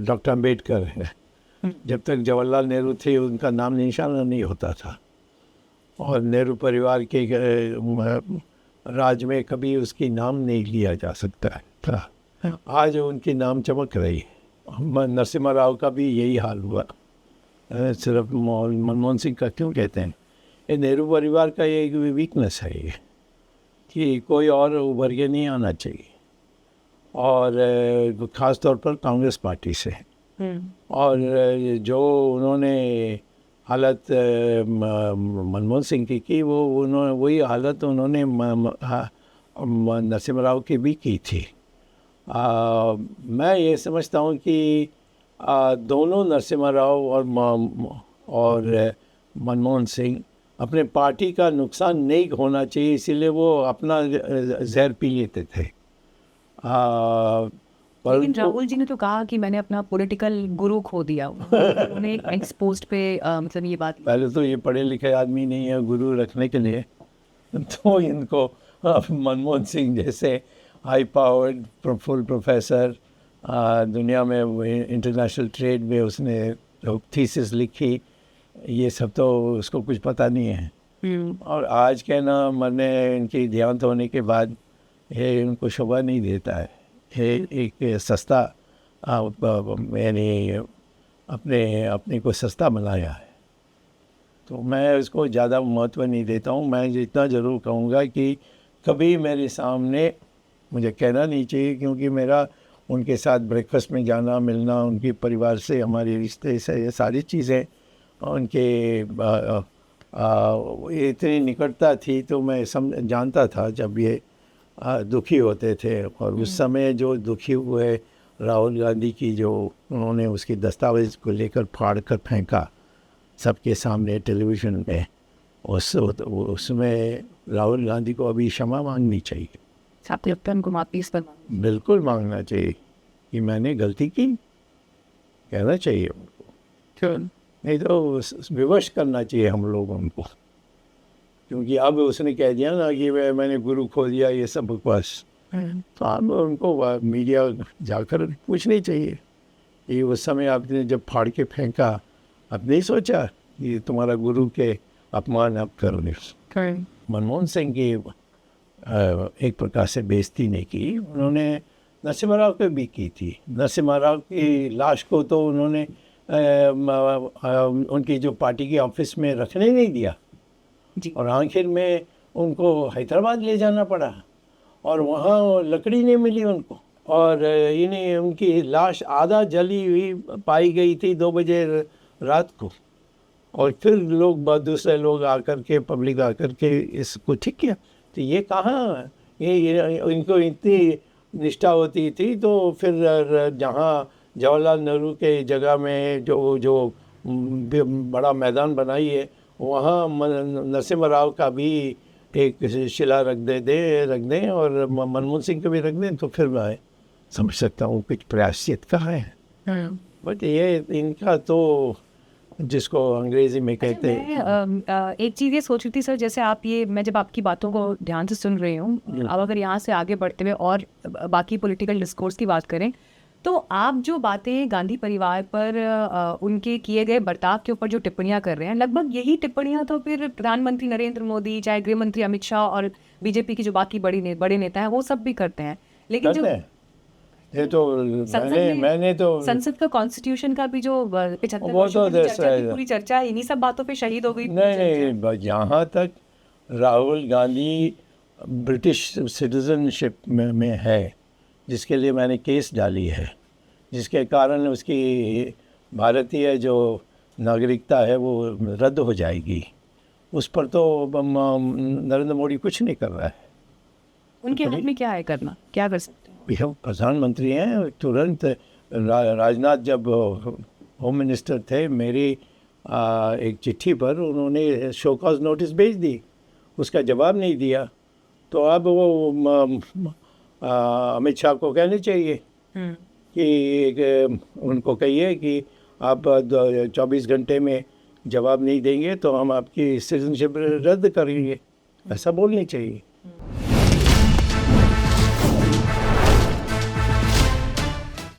Doctor Ambedkar है। जब तक जवाहरलाल नेहरू थे उनका नाम निशाना नहीं होता था, और नेहरू परिवार के राज में कभी उसकी नाम नहीं लिया जा सकता था। आज उनकी नाम चमक रही है। नरसिम्हा राव का भी यही हाल हुआ। सिर्फ मनमोहन सिंह का क्यों कहते हैं, ये नेहरू परिवार का एक वीकनेस है ये, कि कोई और उभर के नहीं आना चाहिए, और ख़ास तौर पर कांग्रेस पार्टी से। और जो उन्होंने हालत मनमोहन सिंह की वो उन्होंने वही हालत उन्होंने नरसिम्हा राव की भी की थी। मैं ये समझता हूँ कि दोनों नरसिम्हा राव और मनमोहन सिंह अपने पार्टी का नुकसान नहीं होना चाहिए, इसीलिए वो अपना जहर पी लेते थे। लेकिन राहुल जी ने तो कहा कि मैंने अपना पॉलिटिकल गुरु खो दिया। उन्होंने एक एक्स पोस्ट पे मतलब ये बात, पहले तो ये पढ़े लिखे आदमी नहीं है गुरु रखने के लिए, तो इनको मनमोहन सिंह जैसे हाई पावर्ड फुल प्रोफेसर, दुनिया में इंटरनेशनल ट्रेड में उसने थीसिस लिखी, ये सब तो उसको कुछ पता नहीं है। और आज के ना मरने इनकी देहांत होने के बाद ये उनको शोभा नहीं देता है। ये एक सस्ता यानी अपने को सस्ता बनाया है, तो मैं उसको ज़्यादा महत्व नहीं देता हूँ। मैं इतना ज़रूर कहूँगा कि कभी मेरे सामने मुझे कहना नहीं चाहिए, क्योंकि मेरा उनके साथ ब्रेकफास्ट में जाना मिलना, उनके परिवार से हमारे रिश्ते से, ये सारी चीज़ें उनके इतनी निकटता थी, तो मैं जानता था जब ये दुखी होते थे। और उस समय जो दुखी हुए राहुल गांधी की, जो उन्होंने उसके दस्तावेज को लेकर फाड़ कर फेंका सबके सामने टेलीविज़न में, उसमें राहुल गांधी को अभी क्षमा मांगनी चाहिए। उनको माफी बिल्कुल मांगना चाहिए कि मैंने गलती की, कहना चाहिए उनको, नहीं तो विवश करना चाहिए हम लोगों को। क्योंकि अब उसने कह दिया ना कि मैंने गुरु खो दिया, ये सब बकवास, तो अब उनको मीडिया जाकर पूछनी चाहिए कि उस समय आपने जब फाड़ के फेंका, अब नहीं सोचा कि तुम्हारा गुरु के अपमान आप करोगे। मनमोहन सिंह की एक प्रकार से बेइज्जती नहीं की, उन्होंने नरसिम्हा राव पे भी की थी। नरसिम्हा राव की लाश को तो उन्होंने उनकी जो पार्टी के ऑफिस में रखने नहीं दिया जी। और आखिर में उनको हैदराबाद ले जाना पड़ा, और वहाँ लकड़ी नहीं मिली उनको, और इन्हें उनकी लाश आधा जली हुई पाई गई थी 2 बजे रात को। और फिर दूसरे लोग आकर के, पब्लिक आकर के इसको ठीक किया। तो ये कहाँ ये इनको इतनी निष्ठा होती थी, तो फिर जहाँ जवाहरलाल नेहरू के जगह में जो बड़ा मैदान बनाई है, वहाँ नरसिम्हा राव का भी एक शिला रख दें और मनमोहन सिंह को भी रख दें, तो फिर मैं समझ सकता हूँ कुछ प्रायश्चित का है। बट ये इनका तो जिसको अंग्रेजी में कहते हैं। एक चीज़ ये सोच रही थी सर, जैसे आप मैं जब आपकी बातों को ध्यान से सुन रही हूँ, अब अगर यहाँ से आगे बढ़ते हुए और बाकी पॉलिटिकल डिस्कोर्स की बात करें, तो आप जो बातें गांधी परिवार पर उनके किए गए बर्ताव के ऊपर जो टिप्पणियां कर रहे हैं, लगभग यही टिप्पणियां तो फिर प्रधानमंत्री नरेंद्र मोदी, चाहे गृह मंत्री अमित शाह और बीजेपी की जो बाकी बड़े नेता हैं, वो सब भी करते हैं। लेकिन जो ये तो मैंने तो संसद का कॉन्स्टिट्यूशन का भी जो 75 वो तो पूरी चर्चा इन्हीं सब बातों पे शहीद हो गई। नहीं, यहाँ तक राहुल गांधी ब्रिटिश सिटीजनशिप में है, जिसके लिए मैंने केस डाली है, जिसके कारण उसकी भारतीय जो नागरिकता है वो रद्द हो जाएगी। उस पर तो नरेंद्र मोदी कुछ नहीं कर रहा है। उनके हाथ में क्या है करना, क्या कर सकते हैं? प्रधानमंत्री हैं। तुरंत राजनाथ जब होम मिनिस्टर थे, मेरी एक चिट्ठी पर उन्होंने शो कॉज नोटिस भेज दी, उसका जवाब नहीं दिया। तो अब वो अमित शाह को कहने चाहिए कि उनको कहिए कि आप 24 घंटे में जवाब नहीं देंगे तो हम आपकी सिटीजनशिप रद्द करेंगे, ऐसा बोलनी चाहिए।